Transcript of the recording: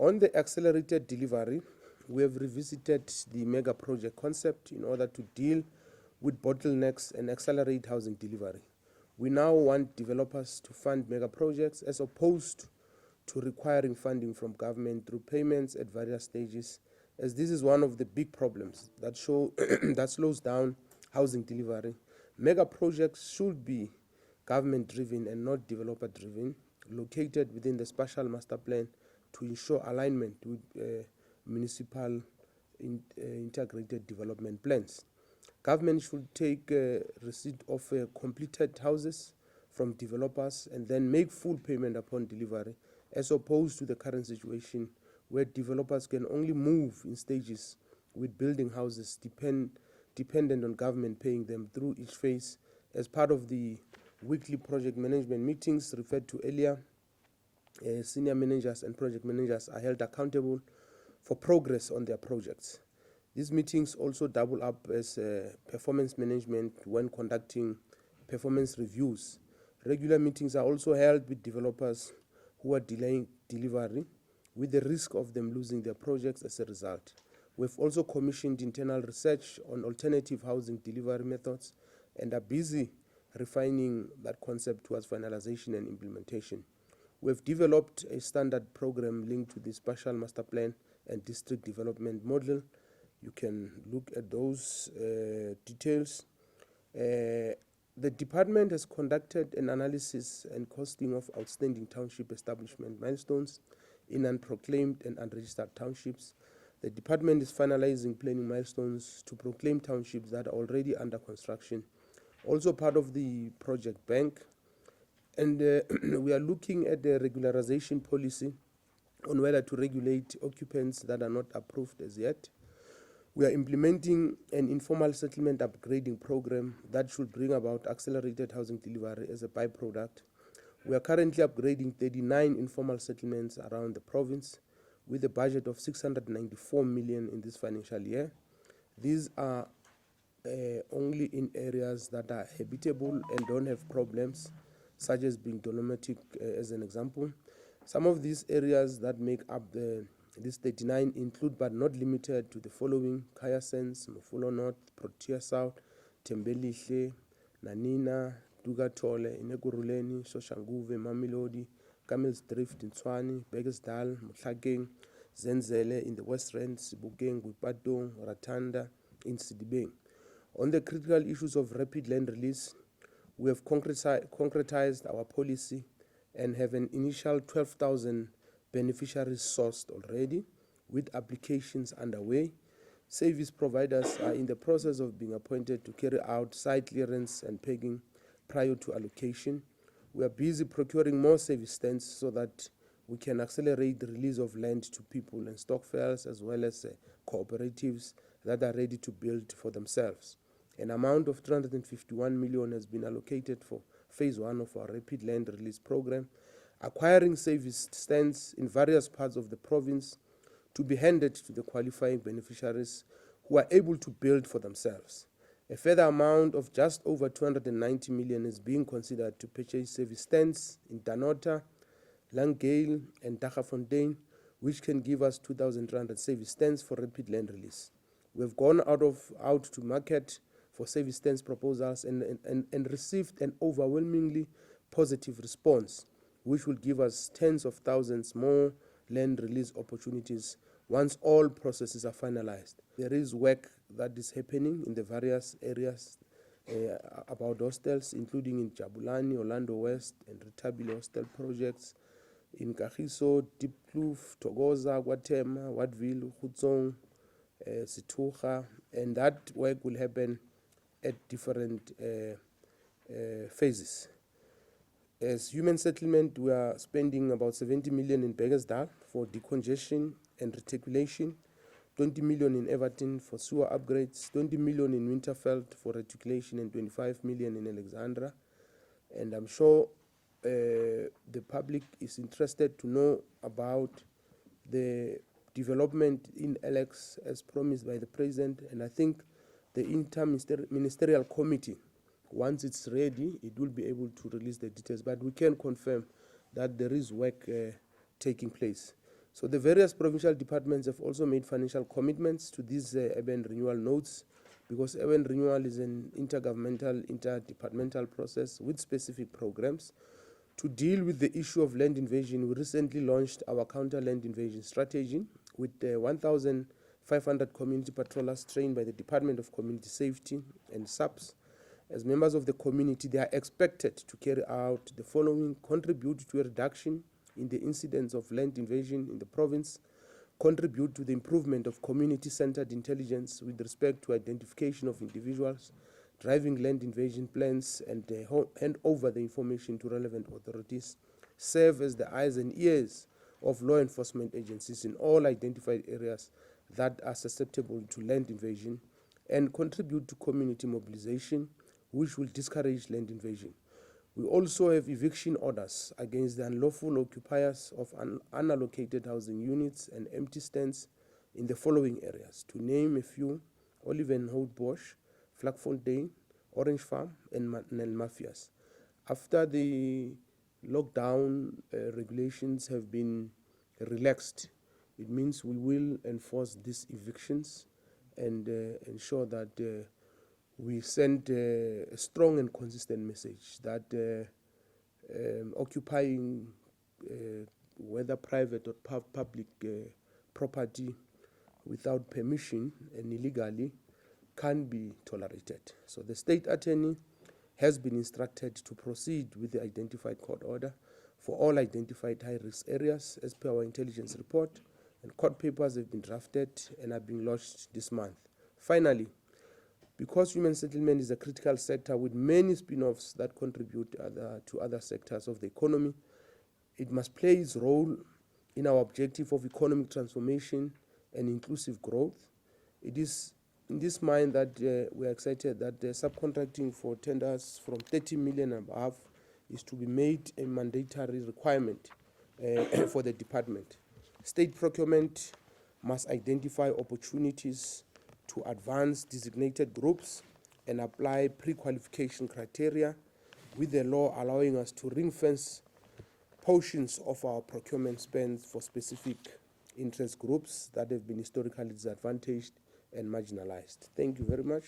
On the accelerated delivery, we have revisited the mega project concept in order to deal with bottlenecks and accelerate housing delivery. We now want developers to fund mega projects as opposed to requiring funding from government through payments at various stages, as this is one of the big problems that slows down housing delivery. Mega projects should be government-driven and not developer-driven, located within the spatial master plan to ensure alignment with municipal integrated development plans. Government should take receipt of completed houses from developers and then make full payment upon delivery, as opposed to the current situation where developers can only move in stages with building houses dependent on government paying them through each phase. As part of the weekly project management meetings referred to earlier, senior managers and project managers are held accountable for progress on their projects. These meetings also double up as performance management when conducting performance reviews. Regular meetings are also held with developers who are delaying delivery, with the risk of them losing their projects as a result. We've also commissioned internal research on alternative housing delivery methods and are busy refining that concept towards finalization and implementation. We've developed a standard program linked to the spatial master plan and district development model. You can look at those details. The department has conducted an analysis and costing of outstanding township establishment milestones in unproclaimed and unregistered townships. The department is finalizing planning milestones to proclaim townships that are already under construction. Also part of the project bank. And we are looking at the regularization policy on whether to regulate occupants that are not approved as yet. We are implementing an informal settlement upgrading program that should bring about accelerated housing delivery as a byproduct. We are currently upgrading 39 informal settlements around the province with a budget of 694 million in this financial year. These are only in areas that are habitable and don't have problems, such as being dolomitic as an example. Some of these areas that make up this 39 include but not limited to the following: Kayasens, Mfulo North, Protea South, Tembelihle, Nanina, Dugatole, Inekuruleni, Soshanguve, Mamelodi, Camels Drift in Tshwane, Begesdal, Mohlakeng, Zenzele in the West Rand, Sebokeng, Guipatong, Ratanda in Sidibeng. On the critical issues of rapid land release, we have concretized our policy and have an initial 12,000 beneficiaries sourced already, with applications underway. Service providers are in the process of being appointed to carry out site clearance and pegging prior to allocation. We are busy procuring more service stands so that we can accelerate the release of land to people and stockpiles, as well as cooperatives that are ready to build for themselves. An amount of 351 million has been allocated for phase 1 of our rapid land release program, acquiring service stands in various parts of the province to be handed to the qualifying beneficiaries who are able to build for themselves. A further amount of just over 290 million is being considered to purchase service stands in Danota, Langale, and Daggafontein, which can give us 2,300 service stands for rapid land release. We have gone out to market for service stands proposals and received an overwhelmingly positive response, which will give us tens of thousands more land release opportunities once all processes are finalized. There is work that is happening in the various areas about hostels, including in Jabulani, Orlando West, and Retabile hostel projects, in Kagiso, Deep Kloof, Togoza, Guatemala, Watville, Hutsong, Situcha, and that work will happen at different phases. As human settlement, we are spending about 70 million in Begersdal for decongestion and reticulation, 20 million in Everton for sewer upgrades, 20 million in Winterfeld for reticulation, and 25 million in Alexandra. And I'm sure the public is interested to know about the development in Alex as promised by the President, and I think the inter-ministerial committee, once it's ready, it will be able to release the details, but we can confirm that there is work taking place. So the various provincial departments have also made financial commitments to these urban renewal nodes, because urban renewal is an intergovernmental, interdepartmental process with specific programs. To deal with the issue of land invasion, we recently launched our counter land invasion strategy with 1,500 community patrollers trained by the Department of Community Safety and SAPS. As members of the community, they are expected to carry out the following: contribute to a reduction in the incidence of land invasion in the province, contribute to the improvement of community-centered intelligence with respect to identification of individuals driving land invasion plans, and hand over the information to relevant authorities, serve as the eyes and ears of law enforcement agencies in all identified areas that are susceptible to land invasion, and contribute to community mobilization, which will discourage land invasion. We also have eviction orders against the unlawful occupiers of unallocated housing units and empty stands in the following areas, to name a few: Olivenhout-Bosch, Vlakfontein, Orange Farm, and Mafias. After the lockdown regulations have been relaxed, it means we will enforce these evictions and ensure that we send a strong and consistent message that occupying whether private or public property without permission and illegally can't be tolerated. So the state attorney has been instructed to proceed with the identified court order for all identified high-risk areas as per our intelligence report, and court papers have been drafted and are being lodged this month. Finally, because human settlement is a critical sector with many spin-offs that contribute to other sectors of the economy, it must play its role in our objective of economic transformation and inclusive growth. It is in this mind that we are excited that subcontracting for tenders from 30 million and above is to be made a mandatory requirement for the department. State procurement must identify opportunities to advance designated groups and apply pre-qualification criteria, with the law allowing us to ring-fence portions of our procurement spends for specific interest groups that have been historically disadvantaged and marginalized. Thank you very much.